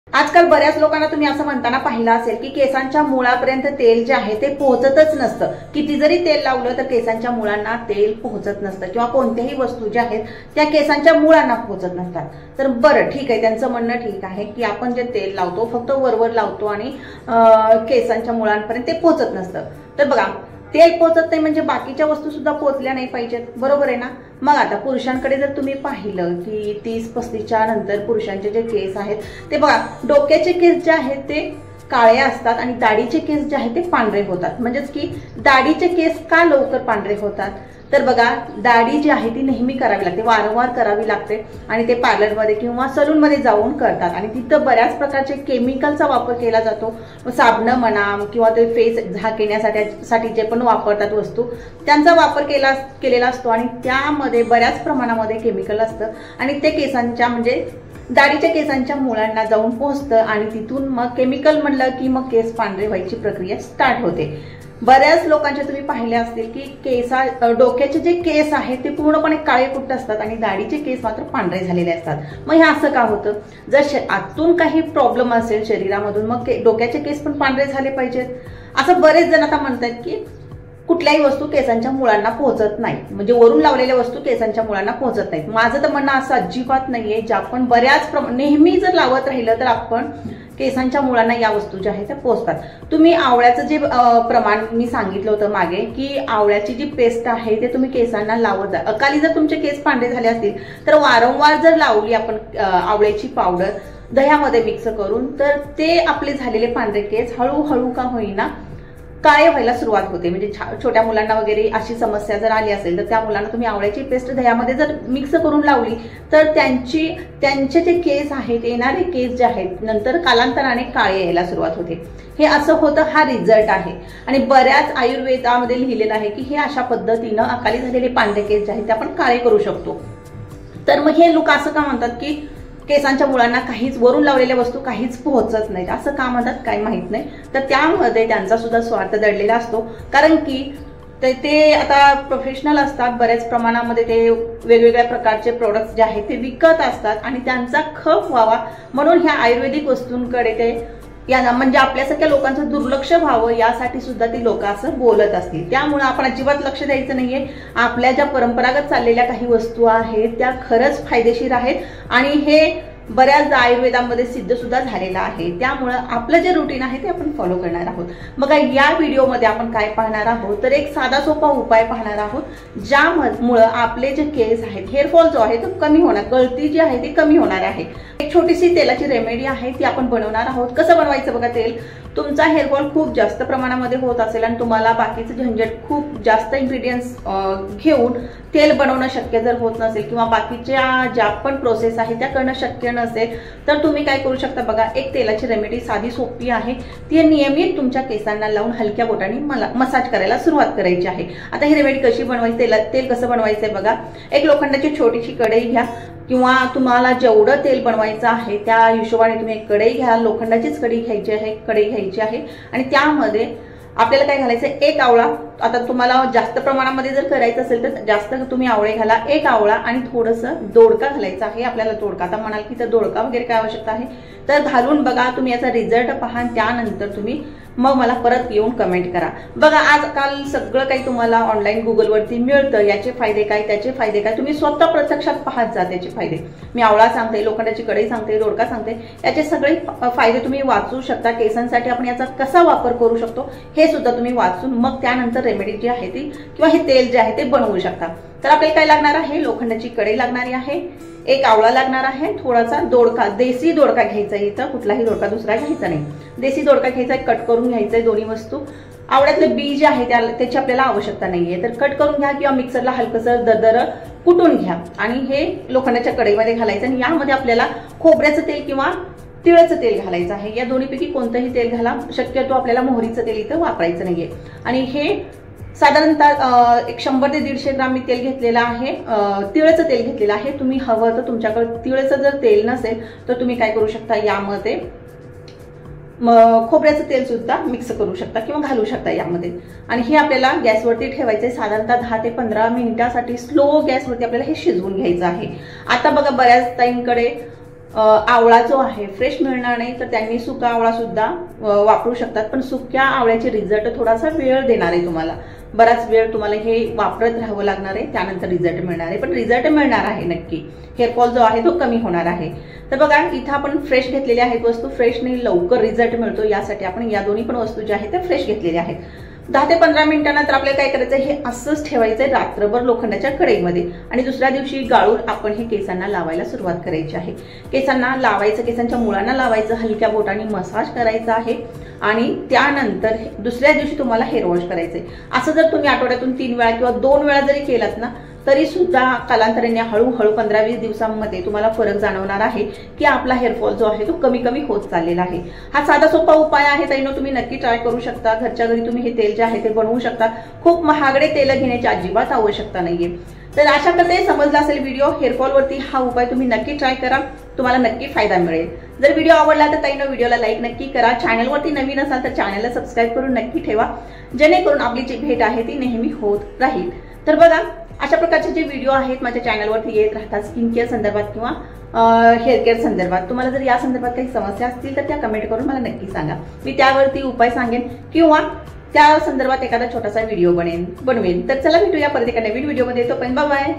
आजकाल बऱ्याच लोकांना तुम्ही असं म्हणताना पाहिलं असेल की केसांच्या मुळापर्यंत तेल जे आहे ते पोहोचतच नसतं। किती जरी तेल लावलं तर केसांच्या मुळांना तेल पोहोचत नसतं किंवा कोणत्याही वस्तू ज्या आहेत त्या केसांच्या मुळांना पोहोचत नसतात। तर बरं ठीक आहे, त्यांचं म्हणणं ठीक आहे की आपण जे तेल लावतो फक्त वरवर लावतो आणि केसांच्या मुळांपर्यंत ते पोहोचत नसतं। तर बघा, तेल पोहोचत नाही म्हणजे बाकीच्या वस्तू सुद्धा पोहोचल्या नाही पाहिजेत, बरोबर आहे ना। मग आता पुरुषांकडे जर तुम्ही पाहिलं की 30-35च्या नंतर पुरुषांचे जे केस आहेत ते बघा, डोक्याचे केस जे आहेत ते काळे असतात आणि दाढीचे केस जे आहेत ते पांढरे होतात। म्हणजेच की दाढीचे केस का लवकर पांढरे होतात तर बघा, दाढी जी आहे ती नेहमी करावी लागते, वारंवार करावी लागते आणि ते पार्लरमध्ये किंवा सलूनमध्ये जाऊन करतात आणि तिथं बऱ्याच प्रकारचे केमिकलचा वापर केला जातो। साबण म्हणा किंवा ते फेस झाकण्यासाठी जे पण वापरतात वस्तू त्यांचा वापर केलेला असतो आणि त्यामध्ये बऱ्याच प्रमाणामध्ये केमिकल असतं आणि ते केसांच्या म्हणजे दाढीच्या केसांच्या मुळांना जाऊन पोहोचतं आणि तिथून मग केमिकल म्हणलं की मग केस पांढरे व्हायची प्रक्रिया स्टार्ट होते। बऱ्याच लोकांचे तुम्ही पाहिले असतील की डोक्याचे जे केस आहेत ते पूर्णपणे काळे कुट्ट असतात आणि दाढीचे केस मात्र पांढरे झालेले असतात। मग हे असं का होतं? जर आतून काही प्रॉब्लेम असेल शरीरामधून मग डोक्याचे केस पण पांढरे झाले पाहिजेत असं बरेच जण आता म्हणतात की कुठल्याही वस्तू केसांच्या मुळांना पोहोचत नाही, म्हणजे वरून लावलेल्या वस्तू केसांच्या मुळांना पोहोचत नाहीत। माझं तर म्हणणं असं अजिबात नाहीये, जे आपण नेहमी जर लावत राहिलं तर आपण केसांच्या मुळांना या वस्तू ज्या आहेत त्या पोहोचतात। तुम्ही आवळ्याचं जे प्रमाण मी सांगितलं होतं मागे की आवळ्याची जी पेस्ट आहे ते तुम्ही केसांना लावत जा। अकाली जर तुमचे केस पांढरे झाले असतील तर वारंवार जर लावली आपण आवळ्याची पावडर दह्यामध्ये मिक्स करून तर ते आपले झालेले पांढरे केस हळूहळू का होईना काळे व्हायला सुरुवात होते। म्हणजे छोट्या मुलांना वगैरे अशी समस्या जर आली असेल तर त्या मुलांना तुम्ही आवळ्याची पेस्ट दह्यामध्ये जर मिक्स करून लावली तर त्यांचे जे केस आहेत, येणारे केस जे आहेत नंतर कालांतराने काळे यायला सुरुवात होते। हे असं होतं, हा रिझल्ट आहे आणि बऱ्याच आयुर्वेदामध्ये लिहिलेलं आहे की हे अशा पद्धतीनं अकाली झालेले पांढरे केस जे आहेत ते आपण काळे करू शकतो। तर मग हे लोक असं का म्हणतात की केसांच्या मुळांना काहीच वरून लावलेल्या वस्तू काहीच पोहोचत नाहीत, असं का म्हणतात काही माहित नाही। तर त्यामध्ये त्यांचा सुद्धा स्वार्थ दडलेला असतो, कारण की ते आता प्रोफेशनल असतात, बऱ्याच प्रमाणामध्ये ते वेगवेगळ्या प्रकारचे प्रोडक्ट्स जे आहेत ते विकत असतात आणि त्यांचा खप व्हावा म्हणून ह्या आयुर्वेदिक वस्तूंकडे ते म्हणजे आपल्यासारख्या लोकांचं दुर्लक्ष व्हावं यासाठी सुद्धा ती लोक असं बोलत असतील। त्यामुळे आपण अजिबात लक्ष द्यायचं नाहीये। आपल्या ज्या परंपरागत चाललेल्या काही वस्तू आहेत त्या खरंच फायदेशीर आहेत आणि हे बऱ्याचदा आयुर्वेदामध्ये सिद्ध सुद्धा झालेलं आहे। त्यामुळे आपलं जे रुटीन आहे ते आपण फॉलो करणार आहोत। मग या व्हिडिओमध्ये आपण काय पाहणार आहोत तर एक साधा सोपा उपाय पाहणार आहोत, ज्यामुळे आपले जे केस आहेत, हेअरफॉल जो आहे तो कमी होणार, गळती जी आहे ती कमी होणार आहे। एक छोटीशी तेलाची रेमेडी आहे ती आपण बनवणार आहोत। कसं बनवायचं बघा, तेल तुमचा हेअरफॉल खूप जास्त प्रमाणामध्ये होत असेल आणि तुम्हाला बाकीचं झंझट खूप जास्त इन्ग्रेडियंट्स घेऊन तेल बनवणं शक्य जर होत नसेल किंवा बाकीच्या ज्या पण प्रोसेस आहे त्या करणं शक्य नसेल तर तुम्ही काय करू शकता बघा, एक तेलाची रेमेडी साधी सोपी आहे, ती नियमित तुमच्या केसांना लावून हलक्या बोटांनी मसाज करायला सुरुवात करायची आहे। आता ही रेमेडी कशी बनवायची, तेल कसं बनवायचंय बघा, एक लोखंडाची छोटीशी कढई घ्या किंवा तुम्हाला जेवढं तेल बनवायचं आहे त्या हिशोबाने तुम्ही एक कढई घ्या, लोखंडाचीच कढई घ्यायची आहे आणि त्यामध्ये आपल्याला काय घालायचं, एक आवळा। आता तुम्हाला जास्त प्रमाणामध्ये जर करायचं असेल तर जास्त तुम्ही आवळे घाला, एक आवळा आणि थोडंसं दोडका घालायचा आहे आपल्याला। दोडका आता म्हणाल की तर दोडका वगैरे काय आवश्यकता आहे तर घालून बघा, तुम्ही याचा रिझल्ट पहा, त्यानंतर तुम्ही मग मला परत येऊन कमेंट करा। बघा, आजकाल सगळं काही तुम्हाला ऑनलाईन गुगलवरती मिळतं, याचे फायदे काय त्याचे फायदे काय तुम्ही स्वतः प्रत्यक्षात पाहत जा त्याचे फायदे। मी आवळा सांगते, लोखंडाची कढई सांगते, दोडका सांगते, याचे सगळे फायदे तुम्ही वाचू शकता। केसांसाठी आपण याचा कसा वापर करू शकतो हे सुद्धा तुम्ही वाचून मग त्यानंतर रेमेडी जी आहे ती किंवा हे तेल जे आहे ते बनवू शकता। तर आपल्याला काय लागणार आहे, लोखंडाची कढई लागणारी आहे, एक आवळा लागणार आहे, थोडासा दोडका, देसी दोडका घ्यायचा, इथं कुठलाही दोडका दुसरा घ्यायचा नाही, देसी दोडका घ्यायचा, कट करून घ्यायचंय दोन्ही वस्तू। आवळ्यातलं बी जे आहे त्याची आपल्याला आवश्यकता नाहीये तर कट करून घ्या किंवा मिक्सरला हलकसं दरदर कुटून घ्या आणि हे लोखंडाच्या कढईमध्ये घालायचं आणि यामध्ये आपल्याला खोबऱ्याचं तेल किंवा तिळाचं तेल घालायचं आहे। या दोन्हीपैकी कोणतंही तेल घाला, शक्यतो आपल्याला मोहरीचं तेल इथं वापरायचं नाहीये। आणि हे साधारणतः एक 100 ते 150 ग्राम मी तेल घेतलेलं आहे, तिळाचं तेल घेतलेलं आहे। तुम्ही हवं तर तुमच्याकडे तिळाचं जर तेल नसेल तर तुम्ही काय करू शकता, यामध्ये खोबऱ्याचं तेल सुद्धा मिक्स करू शकता किंवा घालू शकता यामध्ये। आणि हे आपल्याला गॅसवरती ठेवायचे, साधारणतः 10 ते 15 मिनिटांसाठी स्लो गॅसवरती आपल्याला हे शिजवून घ्यायचं आहे। आता बघा, बऱ्याच ताईंकडे आवळा जो आहे फ्रेश मिळणार नाही तर त्यांनी सुका आवळा सुद्धा वापरू शकतात, पण सुक्या आवळ्याचे रिझल्ट थोडासा वेळ देणार आहे तुम्हाला, बराच वेळ तुम्हाला हे वापरत राहावं लागणार आहे, त्यानंतर रिझल्ट मिळणार आहे, पण रिझल्ट मिळणार आहे नक्की. हेअरफॉल जो आहे तो कमी होणार आहे. तर बघा इथं आपण फ्रेश घेतलेल्या आहेत वस्तू, फ्रेशने लवकर रिझल्ट मिळतो यासाठी आपण या दोन्ही पण वस्तू ज्या आहेत त्या फ्रेश घेतलेल्या आहेत. 10 ते 15 मिनिटांनंतर आपल्याला काय करायचं, हे असंच ठेवायचंय रात्रभर लोखंडाच्या कढईमध्ये आणि दुसऱ्या दिवशी गाळून आपण हे केसांना लावायला सुरुवात करायची आहे. केसांना लावायचं, केसांच्या मुळांना लावायचं, हलक्या बोटाने मसाज करायचा आहे आणि त्यानंतर दुसऱ्या दिवशी तुम्हाला हेअर वॉश करायचंय. असं जर तुम्ही आठवड्यातून 3 वेळा किंवा 2 वेळा जरी केलात ना तरी सुद्धा कालांतराने हळूहळू 15-20 दिवसांमध्ये तुम्हाला फरक जाणवणार आहे की आपला हेअरफॉल जो आहे तो कमी कमी होत चाललेला आहे. हा साधा सोपा उपाय आहे ताईनो, तुम्ही नक्की ट्राय करू शकता. घरच्या घरी तुम्ही हे तेल जे आहे ते बनवू शकता. खूप महागडे तेल घेण्याची अजिबात आवश्यकता नाहीये. तर अशा प्रकारे समजला असेल व्हिडिओ. हेअरफॉलवरती हा उपाय तुम्ही नक्की ट्राय करा, तुम्हाला नक्की फायदा मिळेल. जर व्हिडिओ आवडला तर ताईनो व्हिडिओला लाईक नक्की करा. चॅनलवरती नवीन असाल तर चॅनलला सबस्क्राईब करून नक्की ठेवा, जेणेकरून आपली जी भेट आहे ती नेहमी होत राहील. तर बघा अशा प्रकारचे जे व्हिडिओ आहेत माझ्या चॅनलवरती येत राहतात स्किन केअर संदर्भात किंवा हेअर केअर संदर्भात. तुम्हाला जर या संदर्भात काही समस्या असतील तर त्या कमेंट करून मला नक्की सांगा, मी त्यावरती उपाय सांगेन किंवा त्या संदर्भात एखादा छोटासा व्हिडिओ बनवेन. तर चला भेटूया परत एका नवीन व्हिडिओमध्ये. तोपर्यंत बाय बाय.